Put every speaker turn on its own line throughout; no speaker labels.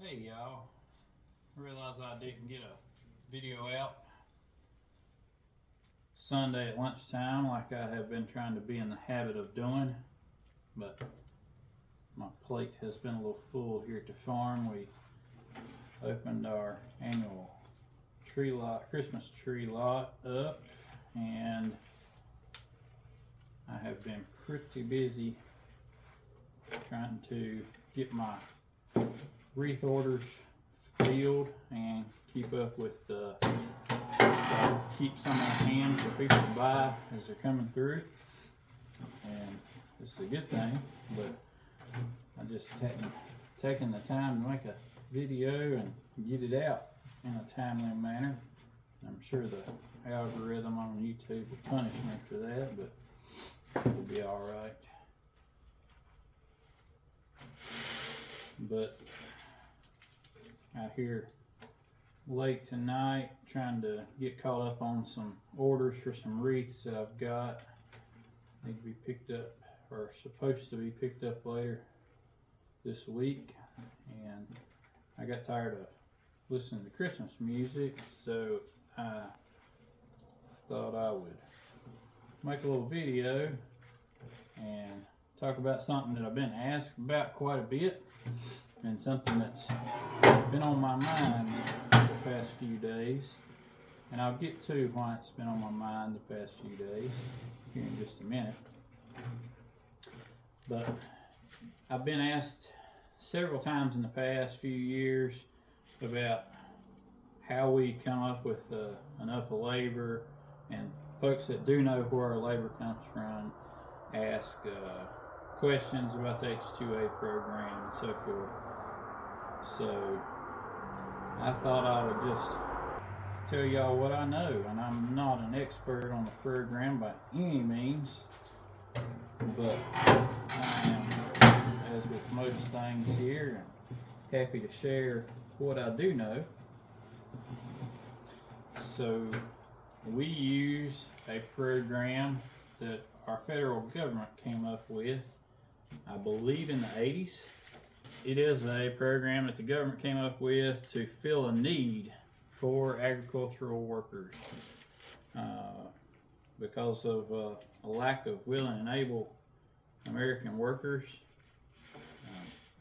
Hey y'all, realize I didn't get a video out Sunday at lunchtime like I have been trying to be in the habit of doing, but my plate has been a little full here at the farm. We opened our annual Christmas tree lot up, and I have been pretty busy trying to get my wreath orders filled and keep up with keep some on hand for people to buy as they're coming through. And this is a good thing, but I just hadn't taken the time to make a video and get it out in a timely manner. I'm sure the algorithm on YouTube will punish me for that, but it'll be alright. But out here late tonight trying to get caught up on some orders for some wreaths that I've got. Need to be picked up, or supposed to be picked up later this week, and I got tired of listening to Christmas music, so I thought I would make a little video and talk about something that I've been asked about quite a bit, and something that's been on my mind the past few days. And I'll get to why it's been on my mind the past few days here in just a minute. But I've been asked several times in the past few years about how we come up with enough labor, and folks that do know where our labor comes from ask questions about the H2A program and so forth. So I thought I would just tell y'all what I know, and I'm not an expert on the program by any means, but I am, as with most things here, happy to share what I do know. So we use a program that our federal government came up with, I believe in the 80s. It is a program that the government came up with to fill a need for agricultural workers because of a lack of willing and able American workers.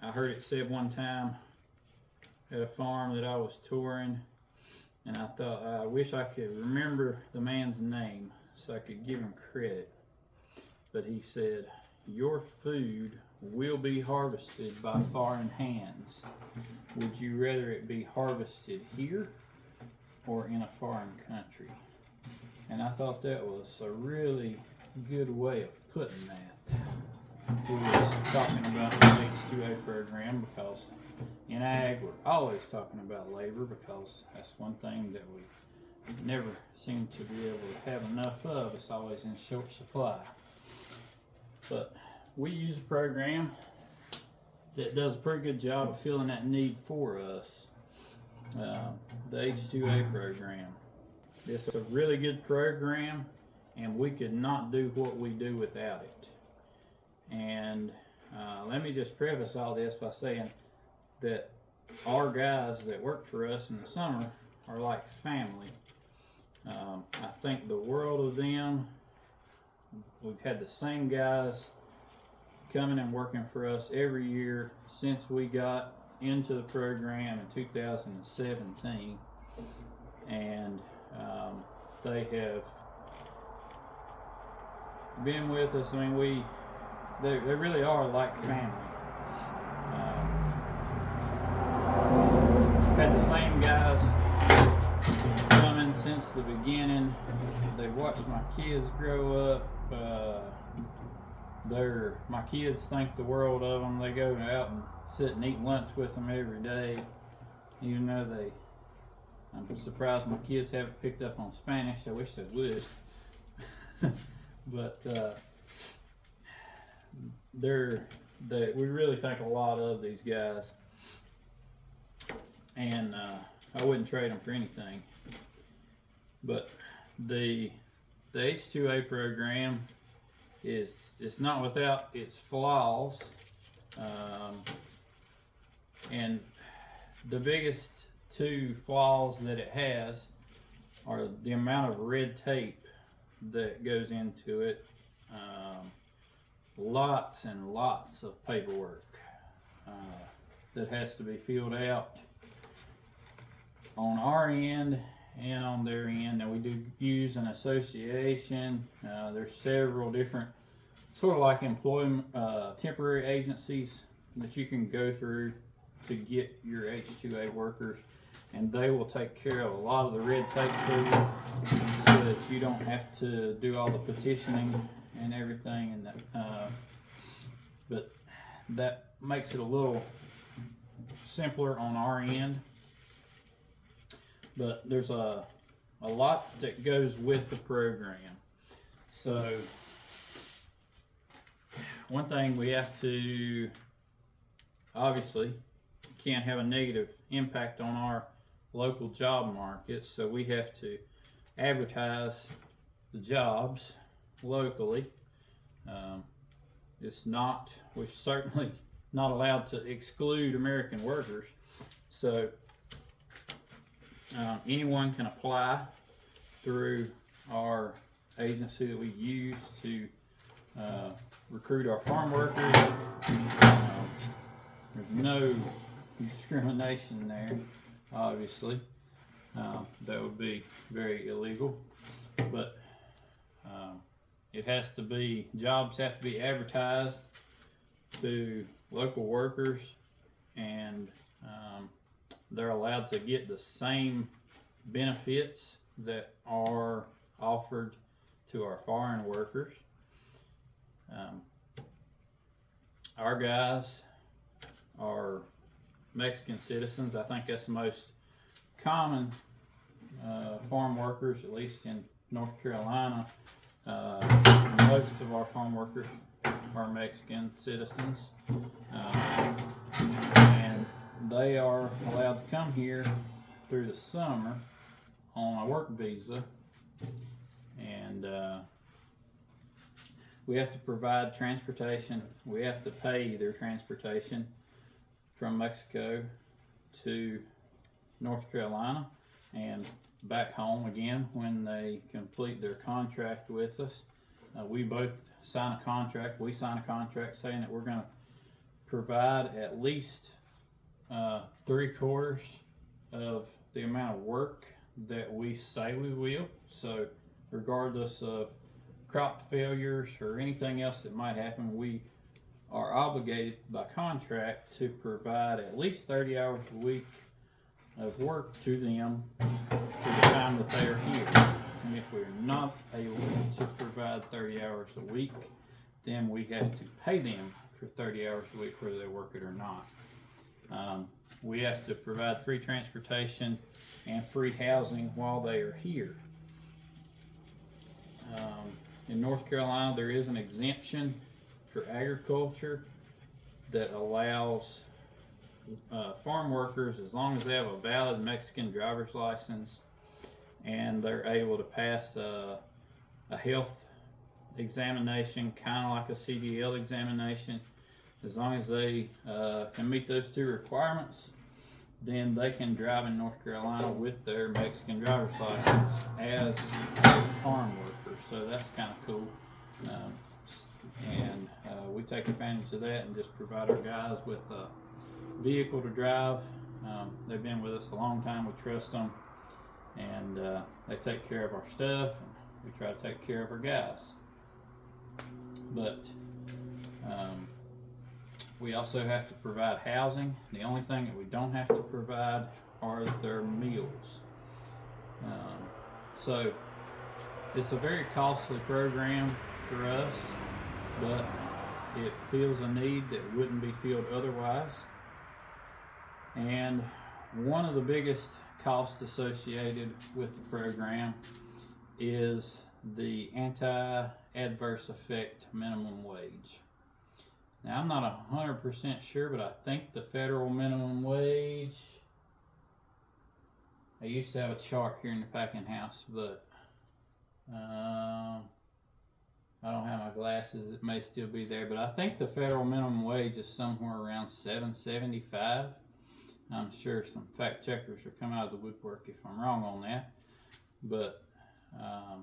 I heard it said one time at a farm that I was touring, and I thought, I wish I could remember the man's name so I could give him credit. But he said, "Your food will be harvested by foreign hands. Would you rather it be harvested here or in a foreign country?" And I thought that was a really good way of putting that. He was talking about the H2A program because in ag we're always talking about labor, because that's one thing that we never seem to be able to have enough of. It's always in short supply. But we use a program that does a pretty good job of filling that need for us. The H2A program. It's a really good program, and we could not do what we do without it. And let me just preface all this by saying that our guys that work for us in the summer are like family. I think the world of them. We've had the same guys coming and working for us every year since we got into the program in 2017, and they have been with us. I mean, they really are like family. Had the same guys coming since the beginning. They watched my kids grow up. My kids think the world of them. They go out and sit and eat lunch with them every day, even though I'm surprised my kids haven't picked up on Spanish. I wish they would. But we really think a lot of these guys, and I wouldn't trade them for anything. But the H2A program it's not without its flaws, and the biggest two flaws that it has are the amount of red tape that goes into it. Lots and lots of paperwork that has to be filled out on our end and on their end. And we do use an association. There's several different, sort of like employment, temporary agencies that you can go through to get your H-2A workers, and they will take care of a lot of the red tape for you, so that you don't have to do all the petitioning and everything. And that, but that makes it a little simpler on our end. But there's a lot that goes with the program. So one thing we have to, obviously, can't have a negative impact on our local job market, so we have to advertise the jobs locally. We're certainly not allowed to exclude American workers, so anyone can apply through our agency that we use to recruit our farm workers. There's no discrimination there, obviously. That would be very illegal, but jobs have to be advertised to local workers, and they're allowed to get the same benefits that are offered to our foreign workers. Our guys are Mexican citizens. I think that's the most common farm workers, at least in North Carolina. Most of our farm workers are Mexican citizens, and they are allowed to come here through the summer on a work visa, and we have to provide transportation. We have to pay their transportation from Mexico to North Carolina and back home again when they complete their contract with us. We both sign a contract. We sign a contract saying that we're going to provide at least 3/4 of the amount of work that we say we will. So regardless of crop failures or anything else that might happen, we are obligated by contract to provide at least 30 hours a week of work to them for the time that they are here. And if we're not able to provide 30 hours a week, then we have to pay them for 30 hours a week whether they work it or not. We have to provide free transportation and free housing while they are here. In North Carolina, there is an exemption for agriculture that allows farm workers, as long as they have a valid Mexican driver's license and they're able to pass a health examination, kind of like a CDL examination, as long as they can meet those two requirements, then they can drive in North Carolina with their Mexican driver's license as a farm worker. So that's kind of cool. And we take advantage of that and just provide our guys with a vehicle to drive. They've been with us a long time. We trust them, and they take care of our stuff, and we try to take care of our guys. But we also have to provide housing. The only thing that we don't have to provide are their meals. So it's a very costly program for us, but it fills a need that wouldn't be filled otherwise. And one of the biggest costs associated with the program is the anti-adverse effect minimum wage. Now, I'm not 100% sure, but I think the federal minimum wage, I used to have a chart here in the packing house, but I don't have my glasses. It may still be there, but I think the federal minimum wage is somewhere around $7.75. I'm sure some fact checkers will come out of the woodwork if I'm wrong on that. But, I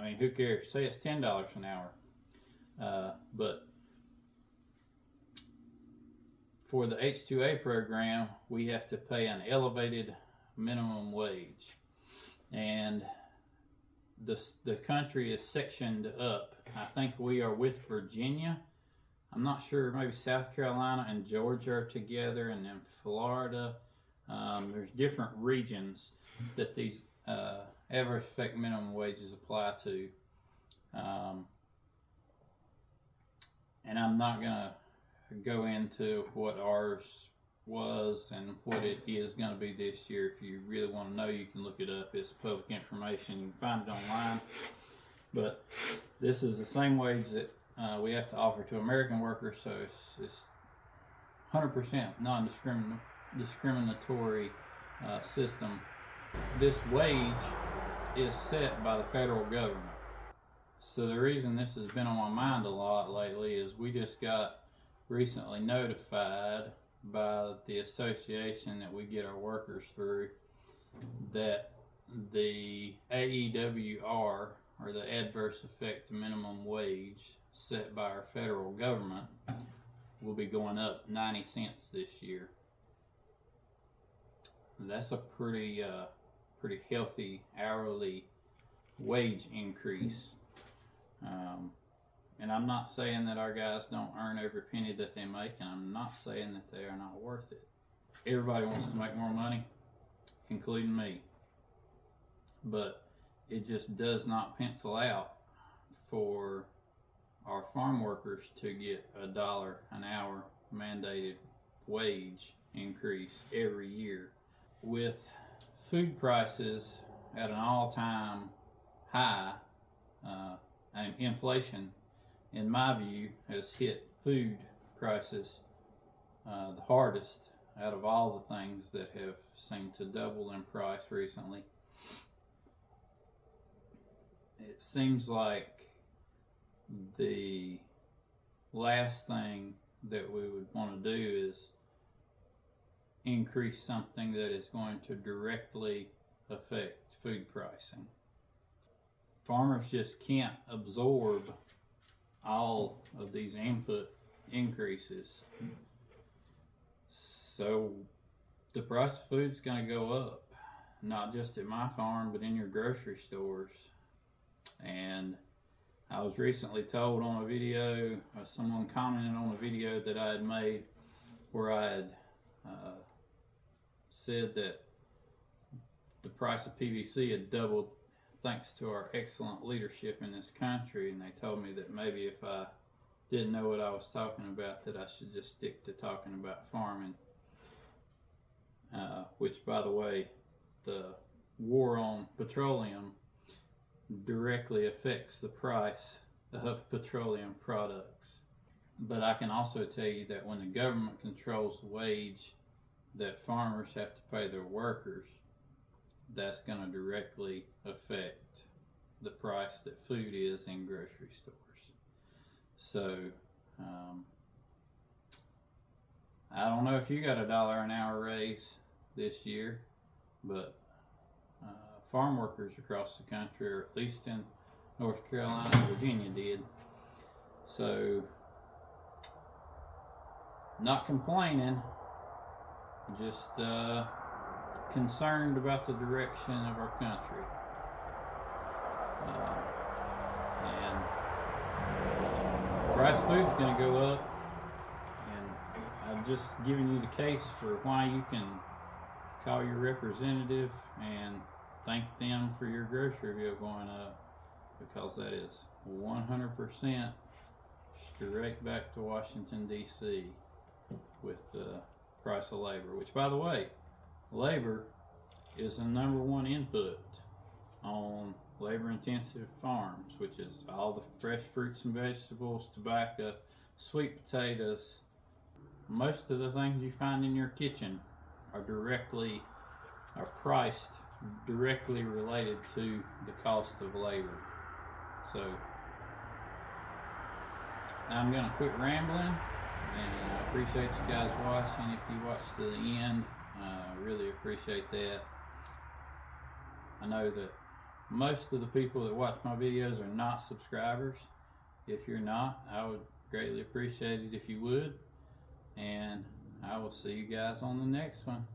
mean, who cares? Say it's $10 an hour. But for the H-2A program, we have to pay an elevated minimum wage. And the country is sectioned up. I think we are with Virginia. I'm not sure, maybe South Carolina and Georgia are together, and then Florida. There's different regions that these adverse effect minimum wages apply to. And I'm not going to go into what ours was and what it is going to be this year. If you really want to know, you can look it up. It's public information. You can find it online. But this is the same wage that we have to offer to American workers, so it's 100% non-discriminatory system. This wage is set by the federal government. So the reason this has been on my mind a lot lately is we just got recently notified by the association that we get our workers through that the AEWR, or the adverse effect minimum wage set by our federal government, will be going up 90 cents this year. That's a pretty healthy hourly wage increase. And I'm not saying that our guys don't earn every penny that they make, and I'm not saying that they are not worth it. Everybody wants to make more money, including me. But it just does not pencil out for our farm workers to get $1 an hour mandated wage increase every year. With food prices at an all-time high, and inflation, in my view, has hit food prices the hardest out of all the things that have seemed to double in price recently. It seems like the last thing that we would want to do is increase something that is going to directly affect food pricing. Farmers just can't absorb all of these input increases. So the price of food's going to go up, not just at my farm, but in your grocery stores. And I was recently told on a video, someone commented on a video that I had made where I had said that the price of PVC had doubled thanks to our excellent leadership in this country, and they told me that maybe if I didn't know what I was talking about, that I should just stick to talking about farming, which, by the way, the war on petroleum directly affects the price of petroleum products. But I can also tell you that when the government controls the wage that farmers have to pay their workers, that's going to directly affect the price that food is in grocery stores. So, I don't know if you got $1 an hour raise this year, but farm workers across the country, or at least in North Carolina and Virginia, did. So, not complaining, just concerned about the direction of our country. And price of food's going to go up, and I've just given you the case for why you can call your representative and thank them for your grocery bill going up, because that is 100% straight back to Washington, D.C. with the price of labor, which, by the way, labor is the #1 input on labor-intensive farms, which is all the fresh fruits and vegetables, tobacco, sweet potatoes. Most of the things you find in your kitchen are priced directly related to the cost of labor. So I'm going to quit rambling And I appreciate you guys watching. If you watch to the end, I really appreciate that. I know that most of the people that watch my videos are not subscribers. If you're not, I would greatly appreciate it if you would. And I will see you guys on the next one.